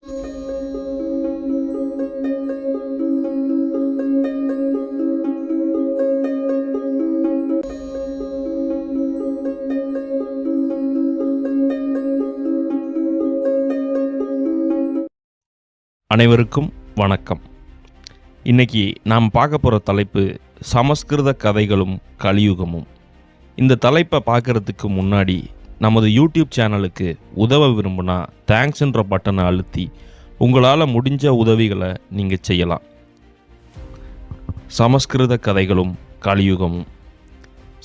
அனைவருக்கும் வணக்கம். இன்னைக்கு நாம் பார்க்க போகிற தலைப்பு சமஸ்கிருத கதைகளும் கலியுகமும். இந்த தலைப்பை பார்க்குறதுக்கு முன்னாடி நமது யூடியூப் சேனலுக்கு உதவ விரும்புனா தேங்க்ஸ்ன்ற பட்டனை அழுத்தி உங்களால் முடிஞ்ச உதவிகளை நீங்கள் செய்யலாம். சமஸ்கிருத கதைகளும் கலியுகமும்.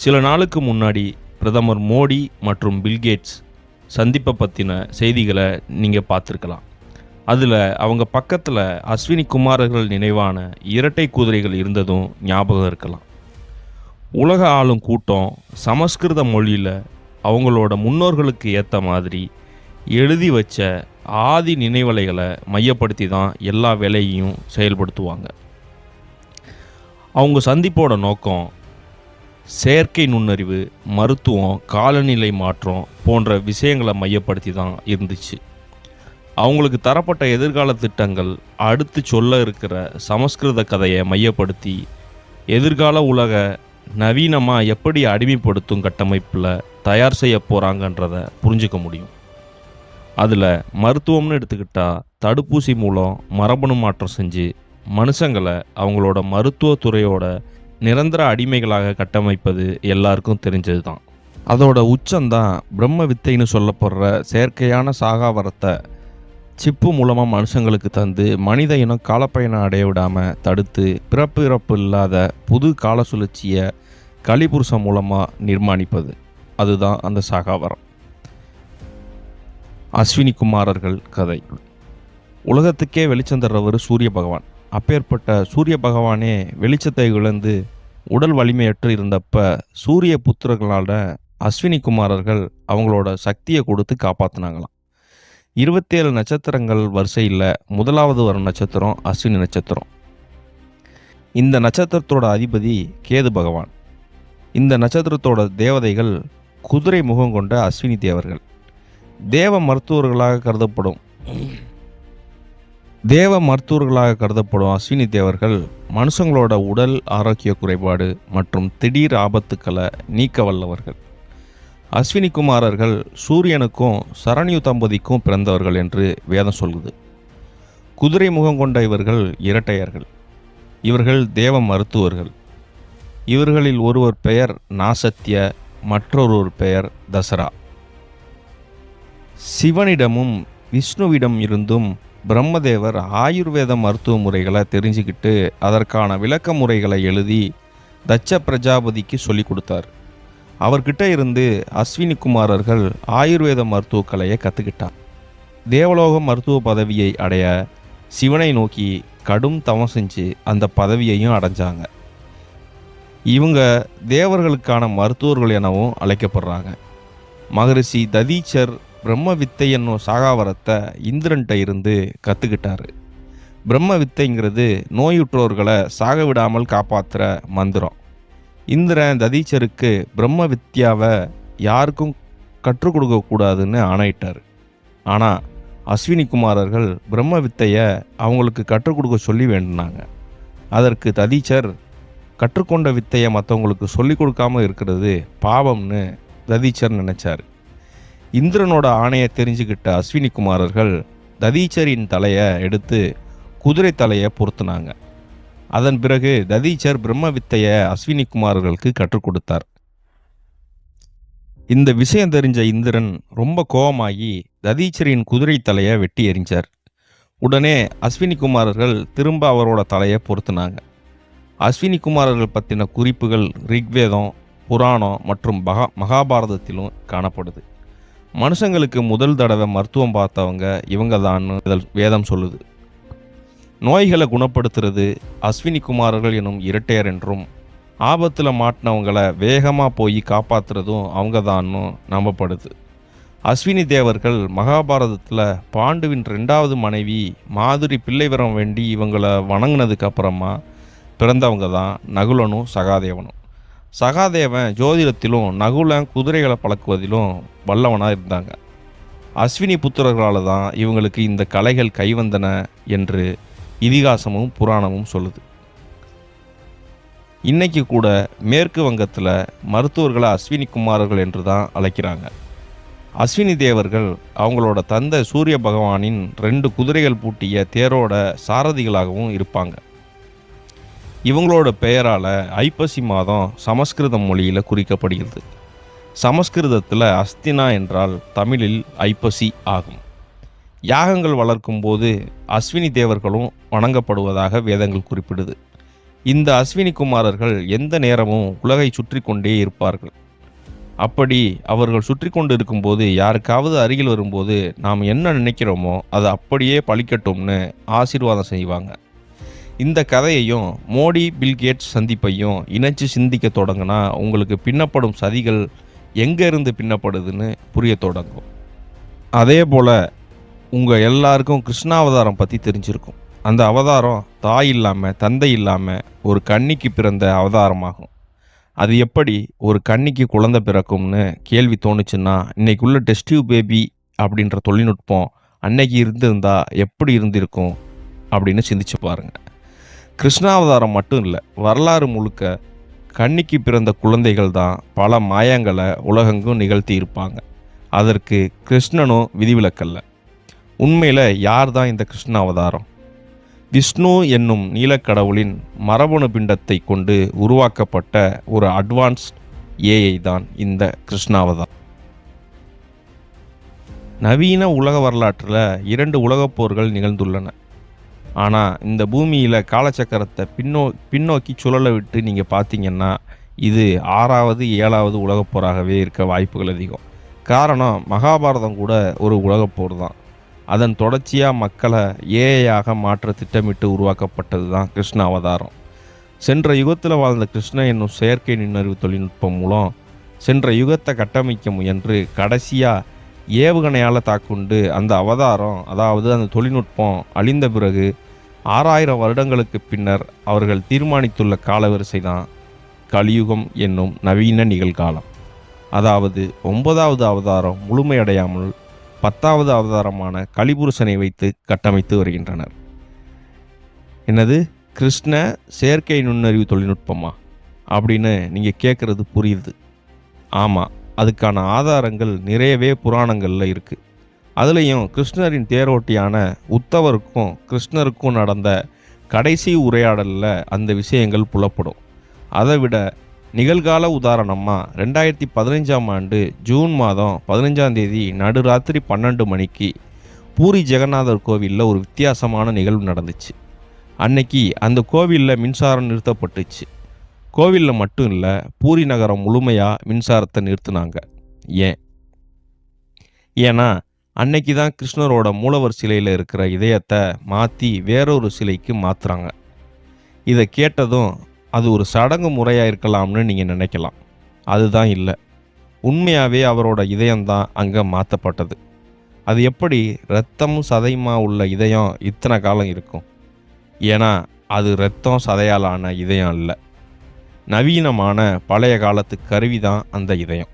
சில நாளுக்கு முன்னாடி பிரதமர் மோடி மற்றும் பில்கேட்ஸ் சந்திப்பை பற்றின செய்திகளை நீங்கள் பார்த்துருக்கலாம். அதில் அவங்க பக்கத்தில் அஸ்வினி குமாரர்கள் நினைவான இரட்டை குதிரைகள் இருந்ததும் ஞாபகம் இருக்கலாம். உலக ஆளும் கூட்டம் சமஸ்கிருத மொழியில் அவங்களோட முன்னோர்களுக்கு ஏற்ற மாதிரி எழுதி வச்ச ஆதி நினைவலைகளை மையப்படுத்தி தான் எல்லா வேலையையும் செயல்படுத்துவாங்க. அவங்க சந்திப்போட நோக்கம் செயற்கை நுண்ணறிவு, மருத்துவம், காலநிலை மாற்றம் போன்ற விஷயங்களை மையப்படுத்தி தான் இருந்துச்சு. அவங்களுக்கு தரப்பட்ட எதிர்கால திட்டங்கள் அடுத்து சொல்ல இருக்கிற சமஸ்கிருத கதையை மையப்படுத்தி எதிர்கால உலக நவீனமாக எப்படி அடிமைப்படுத்தும் கட்டமைப்பில் தயார் செய்ய போகிறாங்கன்றதை புரிஞ்சுக்க முடியும். அதில் மருத்துவம்னு எடுத்துக்கிட்டால் தடுப்பூசி மூலம் மரபணு மாற்றம் செஞ்சு மனுஷங்களை அவங்களோட மருத்துவத்துறையோட நிரந்தர அடிமைகளாக கட்டமைப்பது எல்லாருக்கும் தெரிஞ்சது தான். அதோட உச்சம்தான் பிரம்ம வித்தைன்னு சொல்லப்படுற செயற்கையான சாகாவரத்தை சிப்பு மூலமாக மனுஷங்களுக்கு தந்து மனித இனம் காலப்பயணம் அடைய விடாமல் தடுத்து பிறப்பு இறப்பு இல்லாத புது கால சுழற்சியை கலிபுருஷம் மூலமாக நிர்மாணிப்பது. அதுதான் அந்த சாகாவரம். அஸ்வினி குமாரர்கள் கதை. உலகத்துக்கே வெளிச்சம் தர்றவர் சூரிய பகவான். அப்பேற்பட்ட சூரிய பகவானே வெளிச்சத்தை இழந்து உடல் வலிமையற்று இருந்தப்ப சூரிய புத்திரர்களால் அஸ்வினி குமாரர்கள் அவங்களோட சக்தியை கொடுத்து காப்பாற்றினாங்களாம். 27 நட்சத்திரங்கள் வரிசையில் முதலாவது வரும் நட்சத்திரம் அஸ்வினி நட்சத்திரம். இந்த நட்சத்திரத்தோட அதிபதி கேது பகவான். இந்த நட்சத்திரத்தோட தேவதைகள் குதிரை முகம் கொண்ட அஸ்வினி தேவர்கள். தேவ மருத்துவர்களாக கருதப்படும் அஸ்வினி தேவர்கள் மனுஷங்களோட உடல் ஆரோக்கிய குறைபாடு மற்றும் திடீர் ஆபத்துக்களை நீக்க வல்லவர்கள். அஸ்வினி குமாரர்கள் சூரியனுக்கும் சரண்யு தம்பதிக்கும் பிறந்தவர்கள் என்று வேதம் சொல்லுது. குதிரை முகம் கொண்ட இவர்கள் இரட்டையர்கள். இவர்கள் தேவ மருத்துவர்கள். இவர்களில் ஒருவர் பெயர் நாசத்ய, மற்றொருவர் பெயர் தசரா. சிவனிடமும் விஷ்ணுவிடம் இருந்தும் பிரம்மதேவர் ஆயுர்வேத மருத்துவ முறைகளை தெரிஞ்சுக்கிட்டு அதற்கான விளக்க முறைகளை எழுதி தட்ச பிரஜாபதிக்கு சொல்லி கொடுத்தார். அவர்கிட்ட இருந்து அஸ்வினி குமாரர்கள் ஆயுர்வேத மருத்துவ கலையை கற்றுக்கிட்டார். தேவலோக மருத்துவ பதவியை அடைய சிவனை நோக்கி கடும் தவம் செஞ்சு அந்த பதவியையும் அடைஞ்சாங்க. இவங்க தேவர்களுக்கான மருத்துவர்கள் எனவும் அழைக்கப்படுறாங்க. மகரிஷி ததீச்சர் பிரம்ம வித்தை என்னும் சாகாவரத்தை இந்திரன்ட்ட இருந்து கற்றுக்கிட்டாரு. பிரம்ம வித்தைங்கிறது நோயுற்றோர்களை சாக விடாமல் காப்பாற்றுற மந்திரம். இந்திரன் ததீச்சருக்கு பிரம்ம வித்யாவை யாருக்கும் கற்றுக் கொடுக்கக்கூடாதுன்னு ஆணையிட்டார். ஆனால் அஸ்வினி குமாரர்கள் பிரம்ம வித்தையை அவங்களுக்கு கற்றுக் கொடுக்க சொல்லி வேண்டினாங்க. அதற்கு ததீச்சர் கற்றுக்கொண்ட வித்தையை மற்றவங்களுக்கு சொல்லிக் கொடுக்காமல் இருக்கிறது பாவம்னு ததீச்சர் நினைச்சார். இந்திரனோட ஆணையை தெரிஞ்சுக்கிட்ட அஸ்வினி குமாரர்கள் ததீச்சரின் தலையை எடுத்து குதிரை தலையை பொருத்தினாங்க. அதன் பிறகு ததீச்சர் பிரம்ம வித்தையை அஸ்வினி குமாரர்களுக்கு கற்றுக் கொடுத்தார். இந்த விஷயம் தெரிஞ்ச இந்திரன் ரொம்ப கோபமாகி ததீச்சரின் குதிரை தலையை வெட்டி எறிஞ்சார். உடனே அஸ்வினி குமாரர்கள் திரும்ப அவரோட தலையை பொருத்தினாங்க. அஸ்வினி குமாரர்கள் பற்றின குறிப்புகள் ரிக்வேதம், புராணம் மற்றும் மகாபாரதத்திலும் காணப்படுது. மனுஷங்களுக்கு முதல் தடவை மருத்துவம் பார்த்தவங்க இவங்க தான் வேதம் சொல்லுது. நோய்களை குணப்படுத்துறது அஸ்வினி குமாரர்கள் எனும் இரட்டையர் என்றும் ஆபத்தில் மாட்டினவங்களை வேகமாக போய் காப்பாற்றுறதும் அவங்க தான்னு நம்பப்படுது. அஸ்வினி தேவர்கள் மகாபாரதத்தில் பாண்டுவின் 2வது மனைவி மாதுரி பிள்ளை வரம் வேண்டி இவங்களை வணங்கினதுக்கு அப்புறமா பிறந்தவங்க தான் நகுலனும் சகாதேவனும். சகாதேவன் ஜோதிடத்திலும் நகுலன் குதிரைகளை பழக்குவதிலும் வல்லவனாக இருந்தாங்க. அஸ்வினி புத்திரர்களால் தான் இவங்களுக்கு இந்த கலைகள் கைவந்தன என்று இதிகாசமும் புராணமும் சொல்லுது. இன்னைக்கு கூட மேற்கு வங்கத்தில் மருத்துவர்களை அஸ்வினி குமாரர்கள் என்று தான் அழைக்கிறாங்க. அஸ்வினி தேவர்கள் அவங்களோட தந்தை சூரிய பகவானின் 2 குதிரைகள் பூட்டிய தேரோட சாரதிகளாகவும் இருப்பாங்க. இவங்களோட பெயரால் ஐப்பசி மாதம் சமஸ்கிருதம் மொழியில் குறிக்கப்படுகிறது. சமஸ்கிருதத்தில் அஸ்தினா என்றால் தமிழில் ஐப்பசி ஆகும். யாகங்கள் வளர்க்கும் போது அஸ்வினி தேவர்களும் வணங்கப்படுவதாக வேதங்கள் குறிப்பிடுது. இந்த அஸ்வினி குமாரர்கள் எந்த நேரமும் உலகை சுற்றி கொண்டே இருப்பார்கள். அப்படி அவர்கள் சுற்றி கொண்டு இருக்கும்போது யாருக்காவது அருகில் வரும்போது நாம் என்ன நினைக்கிறோமோ அது அப்படியே பலிக்கட்டும்னு ஆசீர்வாதம் செய்வாங்க. இந்த கதையையும் மோடி பில்கேட்ஸ் சந்திப்பையும் இணைச்சு சிந்திக்க தொடங்கினா உங்களுக்கு பின்னப்படும் சதிகள் எங்கே இருந்து பின்னப்படுதுன்னு புரிய தொடங்கும். அதே போல் உங்கள் எல்லாருக்கும் கிருஷ்ணாவதாரம் பற்றி தெரிஞ்சிருக்கும். அந்த அவதாரம் தாய் இல்லாமல் தந்தை இல்லாமல் ஒரு கன்னிக்கு பிறந்த அவதாரமாகும். அது எப்படி ஒரு கன்னிக்கு குழந்தை பிறக்கும்னு கேள்வி தோணுச்சுன்னா இன்றைக்குள்ள டெஸ்ட் டியூப் பேபி அப்படின்ற தொழில்நுட்பம் அன்னைக்கு இருந்திருந்தா எப்படி இருந்திருக்கும் அப்படின்னு சிந்திச்சு பாருங்கள். கிருஷ்ணாவதாரம் மட்டும் இல்லை, வரலாறு முழுக்க கன்னிக்கு பிறந்த குழந்தைகள் தான் பல மாயங்களை உலகெங்கும் நிகழ்த்தி இருப்பாங்க. அதற்கு கிருஷ்ணனும் விதிவிலக்கல்ல. உண்மையில் யார் தான் இந்த கிருஷ்ண அவதாரம்? விஷ்ணு என்னும் நீலக்கடவுளின் மரபணு பிண்டத்தை கொண்டு உருவாக்கப்பட்ட ஒரு அட்வான்ஸ்ட் ஏஐ தான் இந்த கிருஷ்ணாவதாரம். நவீன உலக வரலாற்றில் 2 உலகப் போர்கள் நிகழ்ந்துள்ளன. ஆனால் இந்த பூமியில் காலச்சக்கரத்தை பின்னோக்கி சுழல விட்டு நீங்கள் பார்த்தீங்கன்னா இது 6வது 7வது உலகப் போராகவே இருக்க வாய்ப்புகள் அதிகம். காரணம், மகாபாரதம் கூட ஒரு உலகப் போர் தான். அதன் தொடர்ச்சியாக மக்களை ஏஐயாக மாற்ற திட்டமிட்டு உருவாக்கப்பட்டது தான் கிருஷ்ண அவதாரம். சென்ற யுகத்தில் வாழ்ந்த கிருஷ்ண என்னும் செயற்கை நுண்ணறிவு தொழில்நுட்பம் மூலம் சென்ற யுகத்தை கட்டமைக்க முயன்று கடைசியாக ஏவுகணையால் தாக்குண்டு அந்த அவதாரம், அதாவது அந்த தொழில்நுட்பம் அழிந்த பிறகு 6000 வருடங்களுக்கு பின்னர் அவர்கள் தீர்மானித்துள்ள காலவரிசை தான் கலியுகம் என்னும் நவீன நிகழ்காலம். அதாவது 9வது அவதாரம் முழுமையடையாமல் 10வது அவதாரமான கலிபுருஷனை வைத்து கட்டமைத்து வருகின்றனர். என்னது, கிருஷ்ண செயற்கை நுண்ணறிவு தொழில்நுட்பமா அப்படின்னு நீங்கள் கேட்குறது புரியுது. ஆமாம், அதுக்கான ஆதாரங்கள் நிறையவே புராணங்களில் இருக்குது. அதுலேயும் கிருஷ்ணரின் தேரோட்டியான உத்தவருக்கும் கிருஷ்ணருக்கும் நடந்த கடைசி உரையாடலில் அந்த விஷயங்கள் புலப்படும். அதை விட நிகழ்கால உதாரணமாக 2015ஆம் ஆண்டு ஜூன் மாதம் 15ஆம் தேதி நடுராத்திரி 12 மணிக்கு பூரி ஜெகநாதர் கோவிலில் ஒரு வித்தியாசமான நிகழ்வு நடந்துச்சு. அன்னைக்கு அந்த கோவிலில் மின்சாரம் நிறுத்தப்பட்டுச்சு. கோவிலில் மட்டும் இல்லை, பூரி நகரம் முழுமையாக மின்சாரத்தை நிறுத்தினாங்க. ஏன்னா அன்னைக்கு தான் கிருஷ்ணரோட மூலவர் சிலையில் இருக்கிற இதயத்தை மாற்றி வேறொரு சிலைக்கு மாற்றுறாங்க. இதை கேட்டதும் அது ஒரு சடங்கு முறையாக இருக்கலாம்னு நீங்கள் நினைக்கலாம். அதுதான் இல்லை, உண்மையாகவே அவரோட இதயம்தான் அங்கே மாற்றப்பட்டது. அது எப்படி இரத்தமும் சதையுமா உள்ள இதயம் இத்தனை காலம் இருக்கும்? ஏன்னா அது இரத்தம் சதையாலான இதயம் இல்லை, நவீனமான பழைய காலத்து கருவி தான் அந்த இதயம்.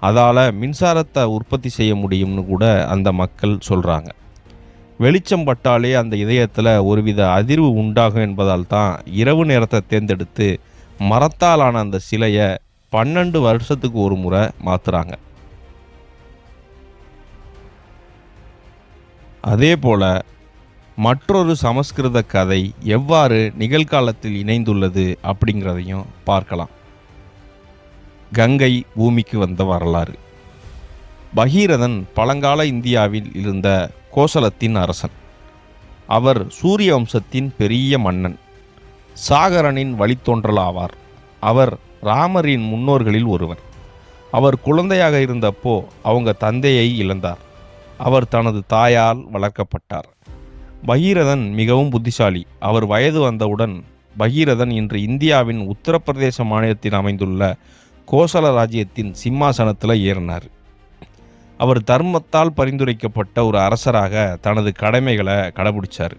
அதால் மின்சாரத்தை உற்பத்தி செய்ய முடியும்னு கூட அந்த மக்கள் சொல்கிறாங்க. வெளிச்சம் பட்டாலே அந்த இதயத்தில் ஒருவித அதிர்வு உண்டாகும் என்பதால் தான் இரவு நேரத்தை தேர்ந்தெடுத்து மரத்தாலான அந்த சிலையை 12 வருஷத்துக்கு ஒரு முறை மாற்றுறாங்க. அதே போல் மற்றொரு சமஸ்கிருத கதை எவ்வாறு நிகழ்காலத்தில் இணைந்துள்ளது அப்படிங்கிறதையும் பார்க்கலாம். கங்கை பூமிக்கு வந்த வரலாறு. பகீரதன் பழங்கால இந்தியாவில் இருந்த கோசலத்தின் அரசன். அவர் சூரிய வம்சத்தின் பெரிய மன்னன், சாகரனின் வழித்தோன்றல் ஆவார். அவர் ராமரின் முன்னோர்களில் ஒருவர். அவர் குழந்தையாக இருந்தப்போ அவங்க தந்தையை இழந்தார். அவர் தனது தாயால் வளர்க்கப்பட்டார். பகீரதன் மிகவும் புத்திசாலி. அவர் வயது வந்தவுடன் பகீரதன் இன்று இந்தியாவின் உத்தரப்பிரதேச மாநிலத்தில் அமைந்துள்ள கோசல ராஜ்யத்தின் சிம்மாசனத்தில் ஏறினார். அவர் தர்மத்தால் பரிந்துரைக்கப்பட்ட ஒரு அரசராக தனது கடமைகளை கடைபிடிச்சார்.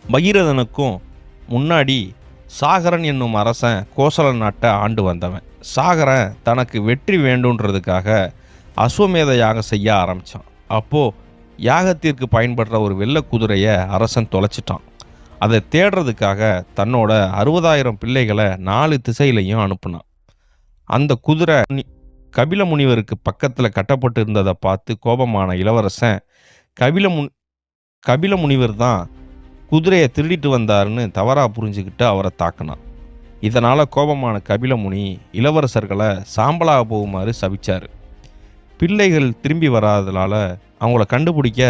பகீரதனுக்கும் முன்னாடி சாகரன் என்னும் அரசன் கோசல நாட்டை ஆண்டு வந்தவன். சாகரன் தனக்கு வெற்றி வேண்டுன்றதுக்காக அஸ்வமேத யாகம் செய்ய ஆரம்பித்தான். அப்போது யாகத்திற்கு பயன்படுற ஒரு வெள்ளை குதிரையை அரசன் தொலைச்சிட்டான். அதை தேடுறதுக்காக தன்னோட 60,000 பிள்ளைகளை 4 திசையிலையும் அனுப்புனான். அந்த குதிரை கபில முனிவருக்கு பக்கத்தில் கட்டப்பட்டு இருந்ததை பார்த்து கோபமான இளவரசன் கபில முனிவர் தான் குதிரையை திருடிட்டு வந்தாருன்னு தவறாக புரிஞ்சுக்கிட்டு அவரை தாக்கினான். இதனால் கோபமான கபில முனி இளவரசர்களை சாம்பலாக போகுமாறு சபிச்சார். பிள்ளைகள் திரும்பி வராதனால அவங்கள கண்டுபிடிக்க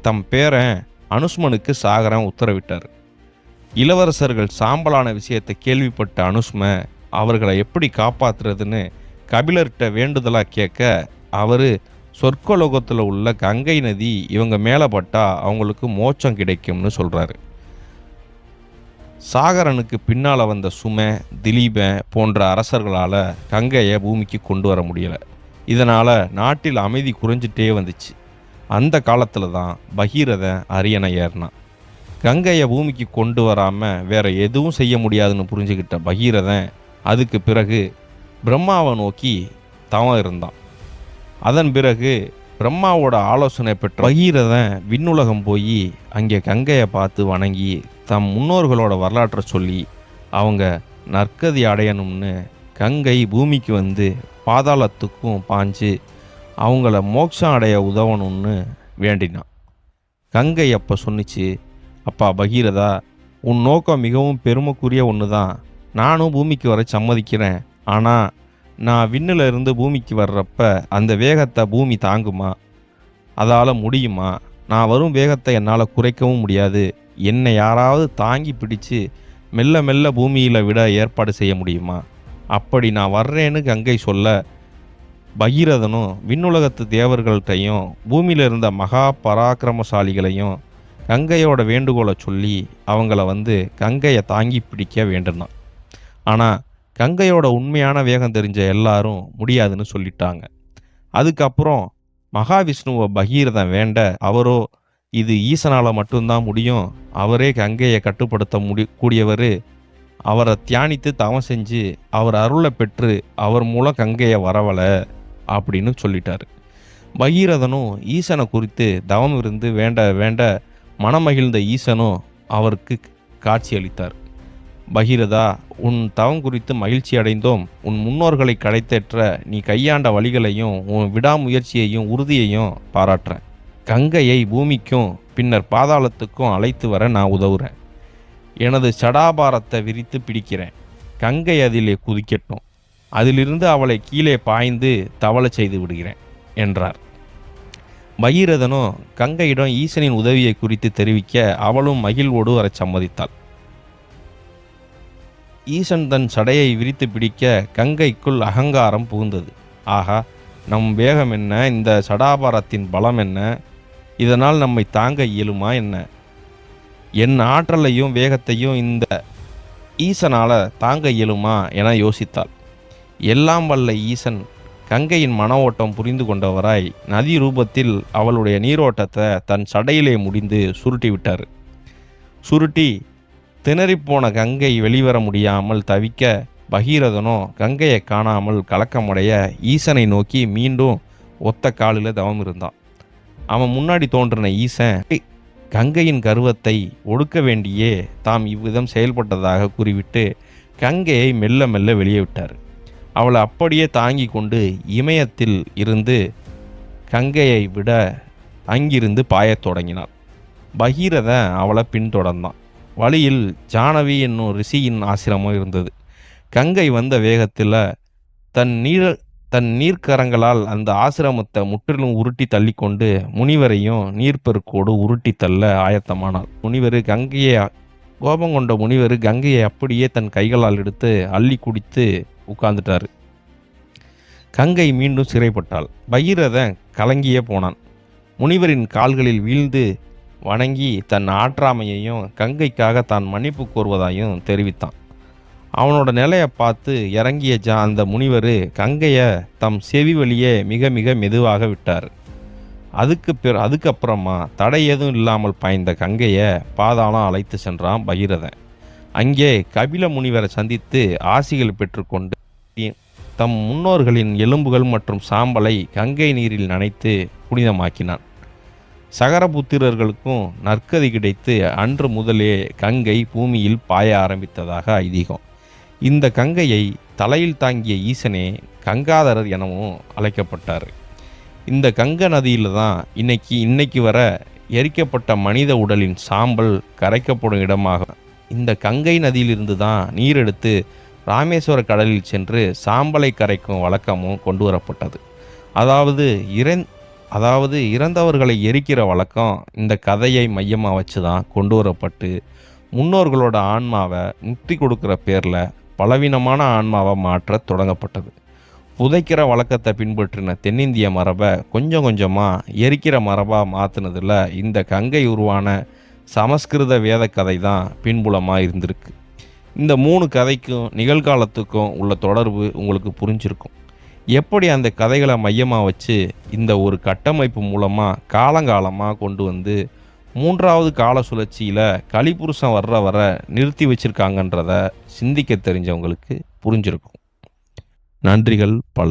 தம் பேரன் அனுஷ்மனுக்கு சாகரன் உத்தரவிட்டார். இளவரசர்கள் சாம்பலான விஷயத்தை கேள்விப்பட்ட அனுஷ்ம அவர்களை எப்படி காப்பாற்றுறதுன்னு கபிலர்கிட்ட வேண்டுதலாக கேட்க அவர் சொர்க்கலோகத்தில் உள்ள கங்கை நதி இவங்க மேலே பட்டா அவங்களுக்கு மோட்சம் கிடைக்கும்னு சொல்கிறாரு. சாகரனுக்கு பின்னால் வந்த சும, திலீபன் போன்ற அரசர்களால் கங்கையை பூமிக்கு கொண்டு வர முடியலை. இதனால் நாட்டில் அமைதி குறைஞ்சிட்டே வந்துச்சு. அந்த காலத்தில் தான் பகீரதன் அரியணை ஏறினான். கங்கையை பூமிக்கு கொண்டு வராமல் வேற எதுவும் செய்ய முடியாதுன்னு புரிஞ்சுக்கிட்ட பகீரதன் அதுக்கு பிறகு பிரம்மாவை நோக்கி தவம் இருந்தான். அதன் பிறகு பிரம்மாவோட ஆலோசனை பெற்ற பகீரதன் விண்ணுலகம் போய் அங்கே கங்கையை பார்த்து வணங்கி தம் முன்னோர்களோட வரலாற்றை சொல்லி அவங்க நற்கதி அடையணும்னு கங்கை பூமிக்கு வந்து பாதாளத்துக்கும் பாஞ்சு அவங்கள மோட்சம் அடைய உதவணும்னு வேண்டினான். கங்கை அப்போ சொன்னிச்சு, அப்பா பகீரதா, உன் நோக்கம் மிகவும் பெருமைக்குரிய ஒன்று தான். நானும் பூமிக்கு வர சம்மதிக்கிறேன். ஆனால் நான் விண்ணில் இருந்து பூமிக்கு வர்றப்ப அந்த வேகத்தை பூமி தாங்குமா? அதால் முடியுமா? நான் வரும் வேகத்தை என்னால் குறைக்கவும் முடியாது. என்னை யாராவது தாங்கி பிடிச்சு மெல்ல மெல்ல பூமியில் விட ஏற்பாடு செய்ய முடியுமா? அப்படி நான் வர்றேன்னு கங்கை சொல்ல பகீரதனும் விண்ணுலகத்து தேவர்கள்ட்டையும் பூமியில் இருந்த மகா பராக்கிரமசாலிகளையும் கங்கையோட வேண்டுகோளை சொல்லி அவங்கள வந்து கங்கையை தாங்கி பிடிக்க வேண்டுனான். ஆனால் கங்கையோட உண்மையான வேகம் தெரிஞ்ச எல்லாரும் முடியாதுன்னு சொல்லிட்டாங்க. அதுக்கப்புறம் மகாவிஷ்ணுவை பகீரதன் வேண்ட அவரோ இது ஈசனால் மட்டும்தான் முடியும், அவரே கங்கையை கட்டுப்படுத்த கூடியவர், அவரை தியானித்து தவம் செஞ்சு அவர் அருளை பெற்று அவர் மூலம் கங்கையை வரவலை அப்படின்னு சொல்லிட்டாரு. பகீரதனும் ஈசனை குறித்து தவம் இருந்து வேண்ட வேண்ட மனமகிழ்ந்த ஈசனும் அவருக்கு காட்சி அளித்தார். பகீரதா, உன் தவம் குறித்து மகிழ்ச்சி அடைந்தோம். உன் முன்னோர்களை கடைத்தேற்ற நீ கையாண்ட வழிகளையும் உன் விடாமுயற்சியையும் உறுதியையும் பாராட்டுறேன். கங்கையை பூமிக்கும் பின்னர் பாதாளத்துக்கும் அழைத்து வர நான் உதவுறேன். எனது சடாபாரத்தை விரித்து பிடிக்கிறேன். கங்கை அதிலே குதிக்கட்டும். அதிலிருந்து அவளை கீழே பாய்ந்து தவள செய்து விடுகிறேன் என்றார். பகீரதனோ கங்கையிடம் ஈசனின் உதவியை குறித்து தெரிவிக்க அவளும் மகிழ்வோடு வர சம்மதித்தாள். ஈசன் தன் சடையை விரித்து பிடிக்க கங்கைக்குள் அகங்காரம் புகுந்தது. ஆகா, நம் வேகம் என்ன, இந்த சடாபாரத்தின் பலம் என்ன, இதனால் நம்மை தாங்க இயலுமா என்ன, என் ஆற்றலையும் வேகத்தையும் இந்த ஈசனால் தாங்க இயலுமா என யோசித்தாள். எல்லாம் வல்ல ஈசன் கங்கையின் மன ஓட்டம் புரிந்து கொண்டவராய் நதி ரூபத்தில் அவளுடைய நீரோட்டத்தை தன் சடையிலே முடிந்து சுருட்டி விட்டார். சுருட்டி திணறிப்போன கங்கை வெளிவர முடியாமல் தவிக்க பகீரதனோ கங்கையை காணாமல் கலக்கமுடைய ஈசனை நோக்கி மீண்டும் ஒத்த காலில் தவம் இருந்தான். அவன் முன்னாடி தோன்றின ஈசன் கங்கையின் கர்வத்தை ஒடுக்க வேண்டியே தாம் இவ்விதம் செயல்பட்டதாக கூறிவிட்டு கங்கையை மெல்ல மெல்ல வெளியே விட்டார். அவளை அப்படியே தாங்கி கொண்டு இமயத்தில் இருந்து கங்கையை விட அங்கிருந்து பாயத் தொடங்கினாள். பகீரதன் அவளை பின்தொடர்ந்தான். வழியில் ஜானவி என்னும் ரிஷியின் ஆசிரமம் இருந்தது. கங்கை வந்த வேகத்தில் தன் நீர்க்கரங்களால் அந்த ஆசிரமத்தை முற்றிலும் உருட்டி தள்ளி கொண்டு முனிவரையும் நீர்ப்பெருக்கோடு உருட்டி தள்ள ஆயத்தமானாள். கோபம் கொண்ட முனிவர் கங்கையை அப்படியே தன் கைகளால் எடுத்து அள்ளி குடித்து உட்கார்ந்துட்டார். கங்கை மீண்டும் சிறைப்பட்டாள். பகீரதன் கலங்கியே போனான். முனிவரின் கால்களில் வீழ்ந்து வணங்கி தன் ஆற்றாமையையும் கங்கைக்காக தான் மன்னிப்பு கோருவதாயும் தெரிவித்தான். அவனோட நிலையை பார்த்து இறங்கிய அந்த முனிவர் கங்கையை தம் செவி வழியே மிக மிக மெதுவாக விட்டார். அதுக்கப்புறமா தடை எதுவும் இல்லாமல் பாய்ந்த கங்கையை பாதாளம் அழைத்து சென்றான் பகீரதன். அங்கே கபில முனிவரை சந்தித்து ஆசிகள் பெற்றுக்கொண்டு தம் முன்னோர்களின் எலும்புகள் மற்றும் சாம்பலை கங்கை நீரில் நனைத்து புனிதமாக்கினான். சகரபுத்திரர்களுக்கும் நற்கதி கிடைத்து அன்று முதலே கங்கை பூமியில் பாய ஆரம்பித்ததாக ஐதீகம். இந்த கங்கையை தலையில் தாங்கிய ஈசனே கங்காதரர் எனவும் அழைக்கப்பட்டார். இந்த கங்கை நதியில் தான் இன்னைக்கு வர எரிக்கப்பட்ட மனித உடலின் சாம்பல் கரைக்கப்படும் இடமாகும். இந்த கங்கை நதியிலிருந்து தான் நீர் எடுத்து ராமேஸ்வர கடலில் சென்று சாம்பலை கரைக்கும் வழக்கமும் கொண்டு வரப்பட்டது. அதாவது இறந்தவர்களை எரிக்கிற வழக்கம் இந்த கதையை மையமாக வச்சு தான் கொண்டு வரப்பட்டு முன்னோர்களோட ஆன்மாவை முக்தி கொடுக்குற பேரில் பலவீனமான ஆன்மாவை மாற்ற தொடங்கப்பட்டது. புதைக்கிற வழக்கத்தை பின்பற்றின தென்னிந்திய மரபை கொஞ்சம் கொஞ்சமாக எரிக்கிற மரபாக மாற்றினதில் இந்த கங்கை உருவான சமஸ்கிருத வேத கதை தான் பின்புலமாக இருந்திருக்கு. இந்த 3 கதைக்கும் நிகழ்காலத்துக்கும் உள்ள தொடர்பு உங்களுக்கு புரிஞ்சிருக்கும். எப்படி அந்த கதைகளை மையமாக வச்சு இந்த ஒரு கட்டமைப்பு மூலமாக காலங்காலமாக கொண்டு வந்து 3வது கால சுழற்சியில் கலிபுருஷன் வர நிறுத்தி வச்சுருக்காங்கன்றத சிந்திக்க தெரிஞ்சவங்களுக்கு புரிஞ்சிருக்கும். நன்றிகள் பல.